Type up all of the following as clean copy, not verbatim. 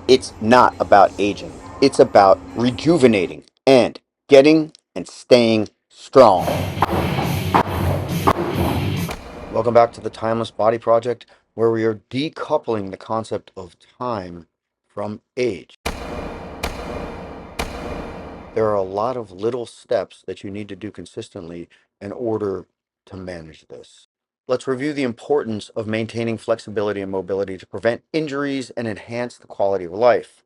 It's not about aging. It's about rejuvenating and getting and staying strong. Welcome back to the Timeless Body Project, where we are decoupling the concept of time from age. There are a lot of little steps that you need to do consistently in order to manage this. Let's review the importance of maintaining flexibility and mobility to prevent injuries and enhance the quality of life.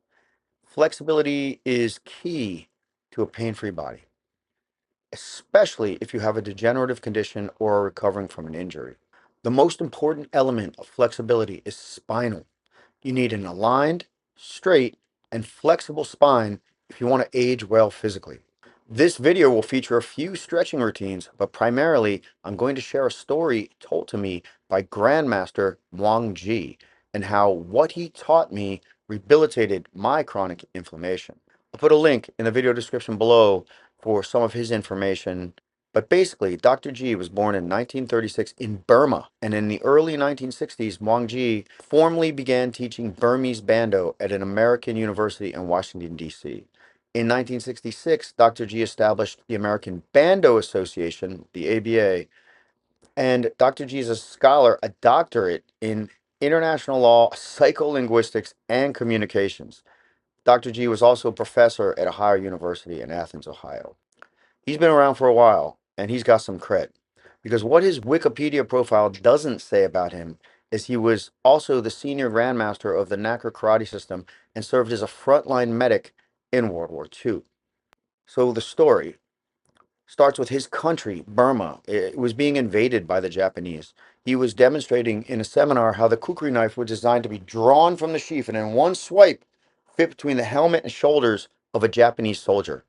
Flexibility is key to a pain-free body, especially if you have a degenerative condition or are recovering from an injury. The most important element of flexibility is spinal. You need an aligned, straight, and flexible spine if you want to age well physically. This video will feature a few stretching routines, but primarily I'm going to share a story told to me by Grandmaster Wang Ji and how what he taught me rehabilitated my chronic inflammation. I'll put a link in the video description below for some of his information. But basically, Dr. Ji was born in 1936 in Burma, and in the early 1960s, Wang Ji formally began teaching Burmese Bando at an American university in Washington, D.C. In 1966, Dr. Ji established the American Bando Association, the ABA, and Dr. Ji is a scholar, a doctorate in international law, psycholinguistics, and communications. Dr. Ji was also a professor at Ohio University in Athens, Ohio. He's been around for a while, and he's got some cred. Because what his Wikipedia profile doesn't say about him is he was also the senior grandmaster of the Naka karate system and served as a frontline medic in World War II. So the story starts with his country, Burma. It was being invaded by the Japanese. He was demonstrating in a seminar how the kukri knife was designed to be drawn from the sheath and in one swipe fit between the helmet and shoulders of a Japanese soldier,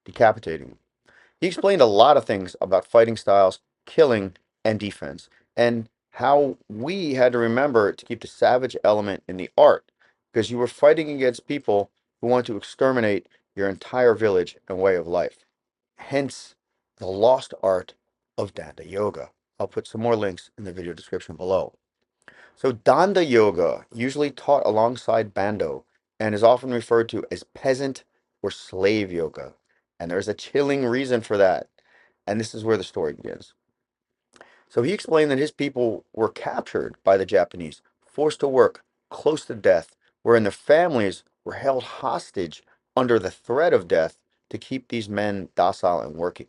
decapitating him. He explained a lot of things about fighting styles, killing, and defense, and how we had to remember to keep the savage element in the art, because you were fighting against people who want to exterminate your entire village and way of life. Hence, the lost art of Danda Yoga. I'll put some more links in the video description below. So Danda Yoga, usually taught alongside Bando, and is often referred to as peasant or slave yoga. And there's a chilling reason for that. And this is where the story begins. So he explained that his people were captured by the Japanese, forced to work close to death, wherein their families were held hostage under the threat of death to keep these men docile and working.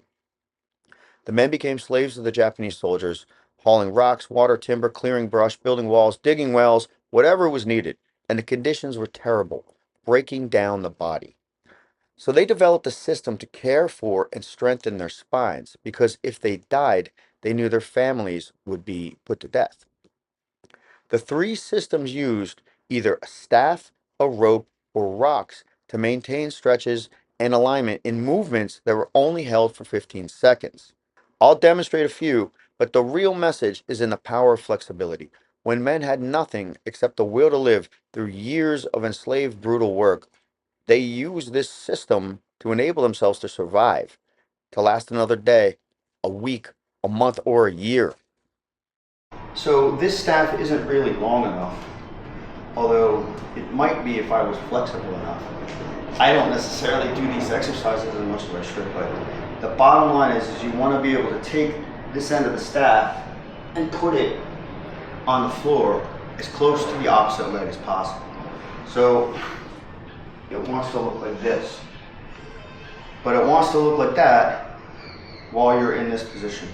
The men became slaves of the Japanese soldiers, hauling rocks, water, timber, clearing brush, building walls, digging wells, whatever was needed, and the conditions were terrible, breaking down the body. So they developed a system to care for and strengthen their spines, because if they died, they knew their families would be put to death. The three systems used either a staff, a rope, or rocks to maintain stretches and alignment in movements that were only held for 15 seconds. I'll demonstrate a few, but the real message is in the power of flexibility. When men had nothing except the will to live through years of enslaved, brutal work, they used this system to enable themselves to survive, to last another day, a week, a month, or a year. So this staff isn't really long enough, although it might be if I was flexible enough. I don't necessarily do these exercises as much as I should, but the bottom line is you want to be able to take this end of the staff and put it on the floor as close to the opposite leg as possible. So it wants to look like this, but it wants to look like that while you're in this position.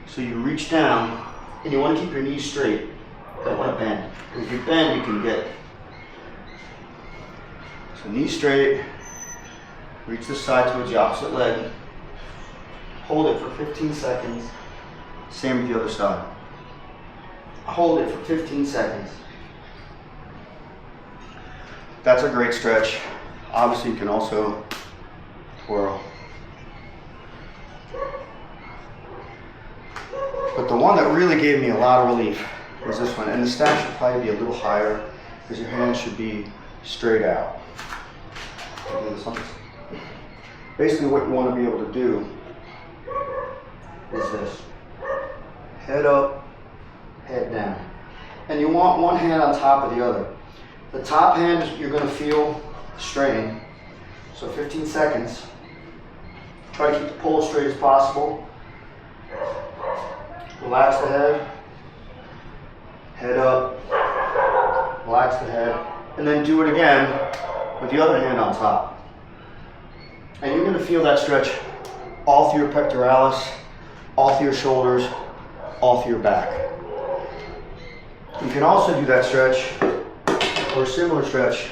So you reach down and you want to keep your knees straight. Don't want to bend. If you bend, you can get. So knees straight, reach the side towards the opposite leg, hold it for 15 seconds. Same with the other side. Hold it for 15 seconds. That's a great stretch. Obviously, you can also twirl. But the one that really gave me a lot of relief was this one. And the staff should probably be a little higher because your hands should be straight out. Basically, what you want to be able to do is this. Head up, head down. And you want one hand on top of the other. The top hand, you're going to feel strain. So 15 seconds. Try to keep the pull as straight as possible. Relax the head. Head up. Relax the head. And then do it again with the other hand on top. And you're going to feel that stretch all through your pectoralis, all through your shoulders, all through your back. You can also do that stretch or a similar stretch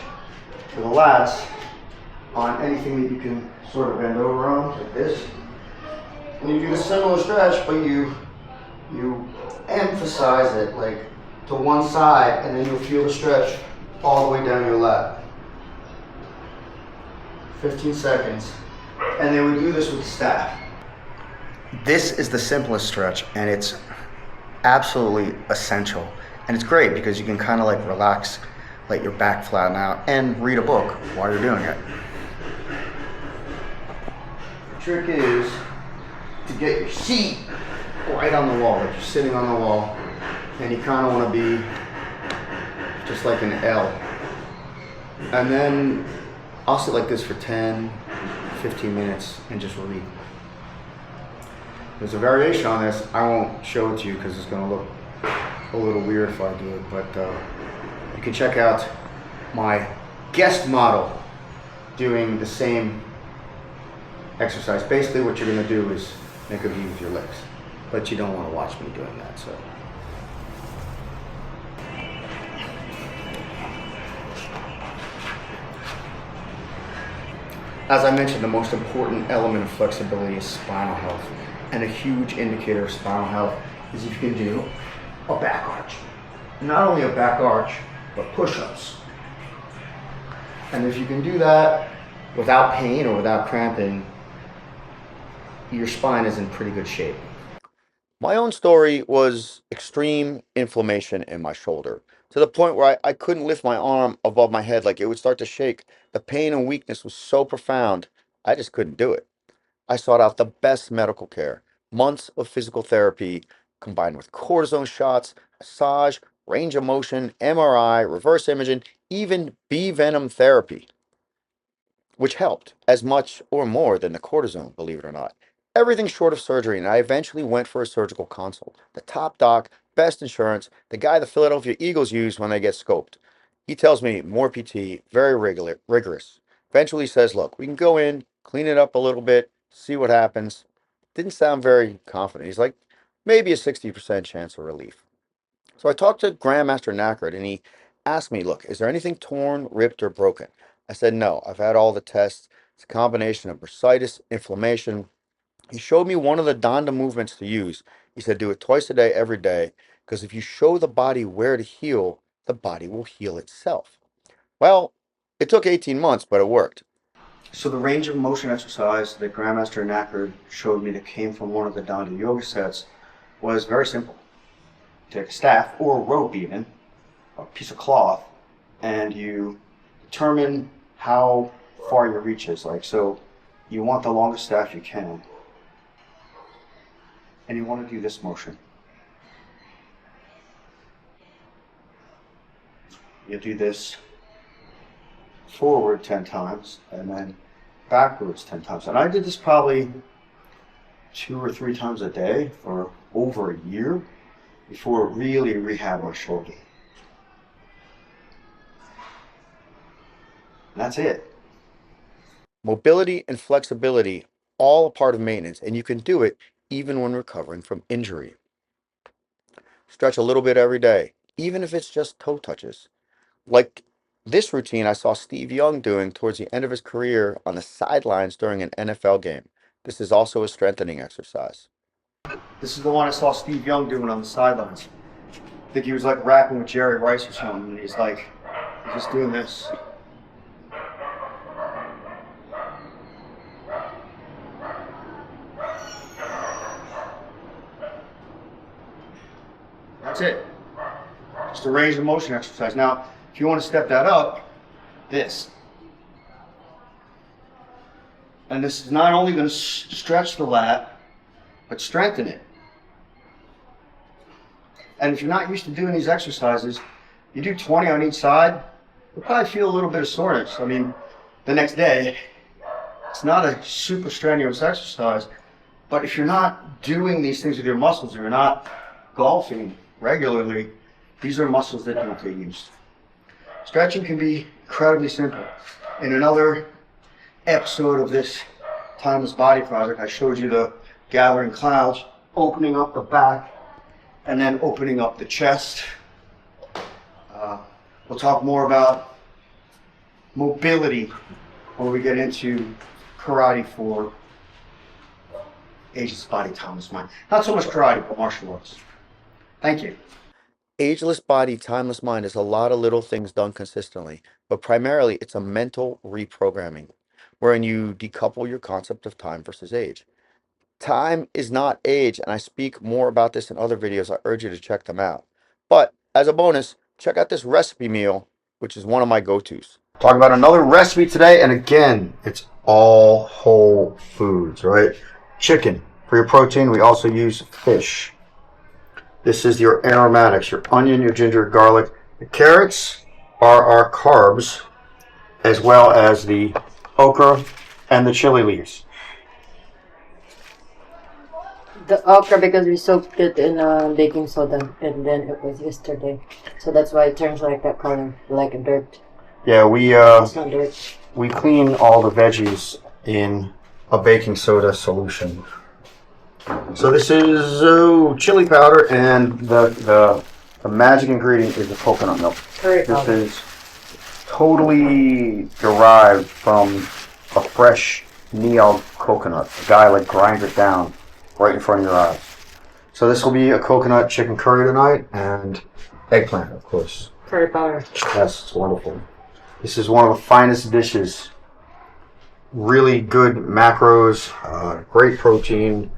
for the lats on anything that you can sort of bend over on, like this. And you do the similar stretch, but you emphasize it like to one side, and then you'll feel the stretch all the way down your lat. 15 seconds. And then we do this with the staff. This is the simplest stretch, and it's absolutely essential. And it's great because you can kind of like relax, let your back flatten out, and read a book while you're doing it. The trick is to get your seat right on the wall, like you're sitting on the wall, and you kind of want to be just like an L. And then I'll sit like this for 10, 15 minutes and just read. There's a variation on this. I won't show it to you because it's going to look a little weird if I do it, but you can check out my guest model doing the same exercise. Basically what you're going to do is make a V with your legs, but you don't want to watch me doing that. So as I mentioned, the most important element of flexibility is spinal health. And a huge indicator of spinal health is if you can do a back arch. Not only a back arch, but push-ups. And if you can do that without pain or without cramping, your spine is in pretty good shape. My own story was extreme inflammation in my shoulder, to the point where I couldn't lift my arm above my head, like it would start to shake. The pain and weakness was so profound, I just couldn't do it. I sought out the best medical care, months of physical therapy combined with cortisone shots, massage, range of motion, MRI, reverse imaging, even bee venom therapy, which helped as much or more than the cortisone, believe it or not. Everything short of surgery, and I eventually went for a surgical consult. The top doc, best insurance, the guy the Philadelphia Eagles use when they get scoped. He tells me more PT, very rigorous. Eventually says, look, we can go in, clean it up a little bit, see what happens. Didn't sound very confident. He's like, maybe a 60% chance of relief. So I talked to Grandmaster Nackard, and he asked me, look, is there anything torn, ripped, or broken? I said, no, I've had all the tests. It's a combination of bursitis, inflammation. He showed me one of the Donda movements to use. He said, do it twice a day, every day, because if you show the body where to heal, the body will heal itself. Well, it took 18 months, but it worked. So the range of motion exercise that Grandmaster Nackard showed me that came from one of the Donda yoga sets was very simple. Take a staff, or a rope even, a piece of cloth, and you determine how far your reach is. Like, so you want the longest staff you can. And you want to do this motion. You do this forward 10 times and then backwards 10 times. And I did this probably 2 or 3 times a day for over a year before really rehab my shoulder. And that's it. Mobility and flexibility, all a part of maintenance, and you can do it even when recovering from injury. Stretch a little bit every day, even if it's just toe touches. Like this routine I saw Steve Young doing towards the end of his career on the sidelines during an NFL game. This is also a strengthening exercise. This is the one I saw Steve Young doing on the sidelines. I think he was like rapping with Jerry Rice or something, and he's just doing this. That's it. Just a range of motion exercise. Now, if you want to step that up, this. And this is not only going to stretch the lat, but strengthen it. And if you're not used to doing these exercises, you do 20 on each side, you'll probably feel a little bit of soreness. I mean, the next day, it's not a super strenuous exercise, but if you're not doing these things with your muscles, or you're not golfing regularly, these are muscles that don't get used. Stretching can be incredibly simple. In another episode of this Timeless Body Project, I showed you the gathering clouds, opening up the back, and then opening up the chest. We'll talk more about mobility when we get into karate for Ageless Body, Timeless Mind. Not so much karate, but martial arts. Thank you. Ageless Body, Timeless Mind is a lot of little things done consistently, but primarily it's a mental reprogramming, wherein you decouple your concept of time versus age. Time is not age, and I speak more about this in other videos. I urge you to check them out. But as a bonus, check out this recipe meal, which is one of my go-tos. Talk about another recipe today, and again, it's all whole foods, right? Chicken. For your protein, we also use fish. This is your aromatics, your onion, your ginger, garlic. The carrots are our carbs, as well as the okra and the chili leaves. The okra, because we soaked it in baking soda, and then it was yesterday, so that's why it turns like that color, like a dirt. Yeah, It's not dirt. we clean all the veggies in a baking soda solution. So this is chili powder, and the magic ingredient is the coconut milk. Curry This powder. is totally derived from a fresh Neal coconut. The guy like grinds it down right in front of your eyes. So this will be a coconut chicken curry tonight, and eggplant, of course. Curry powder. Yes, it's wonderful. This is one of the finest dishes. Really good macros, great protein,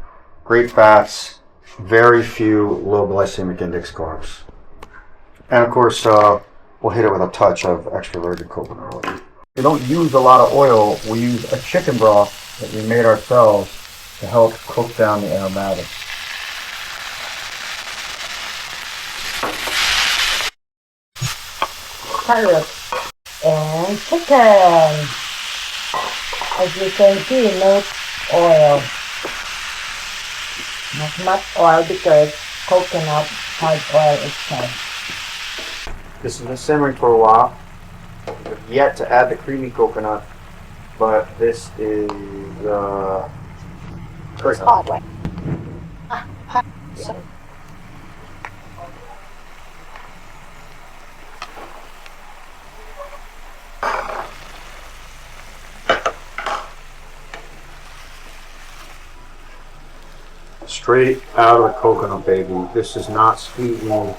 great fats, very few low glycemic index carbs. And of course, we'll hit it with a touch of extra virgin coconut oil. We don't use a lot of oil. We use a chicken broth that we made ourselves to help cook down the aromatics. Carrots and chicken. As you can see, no oil. Not much oil because coconut has oil itself. This has been simmering for a while. We've yet to add the creamy coconut, but this is It's hot, right? straight out of the coconut, baby. This is not sweetened.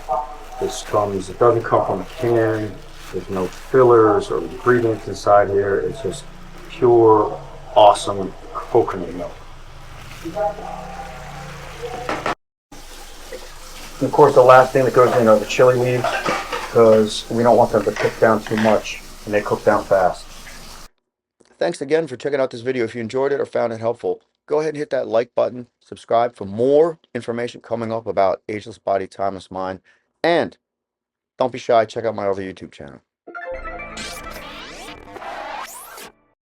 It doesn't come from a can. There's no fillers or ingredients inside here. It's just pure, awesome coconut milk. And of course, the last thing that goes in are the chili leaves, because we don't want them to cook down too much, and they cook down fast. Thanks again for checking out this video. If you enjoyed it or found it helpful, go ahead and hit that like button, subscribe for more information coming up about Ageless Body, Timeless Mind, and don't be shy, check out my other YouTube channel.